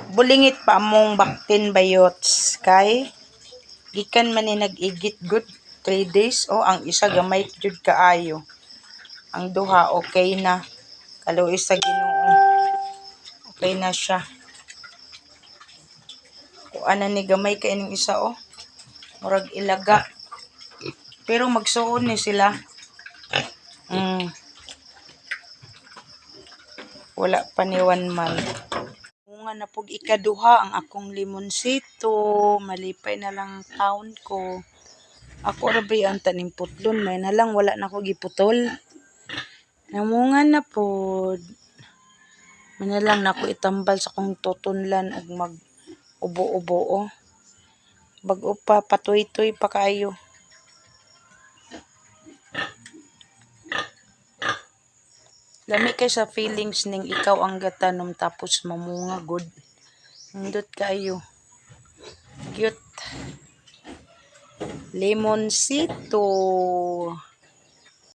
Bulingit pa among baktin bayots kay gikan man ni nag-igit good 3 days o ang isa gamay jud kaayo. Ang duha okay na. Kaluoy sa Ginoo. Okay na siya. Kuan ni gamay kay ning isa murag ilaga. Pero magsuon ni sila. Wala pa ni 1 month. Nga na pug ikaduha ang akong limonsito. Malipay na lang taon ko. Ako ra ba ang tanim putlon, may na lang wala na ko giputol. Namunga na pod. May na lang nako itambal sa kong tutunlan ug mag ubo-ubo. Bag-o pa patuy-tuy pa kayo. Lami kay sa feelings ning ikaw ang gatanom tapos mamunga good. Nindot kayo. Cute. Limonsito.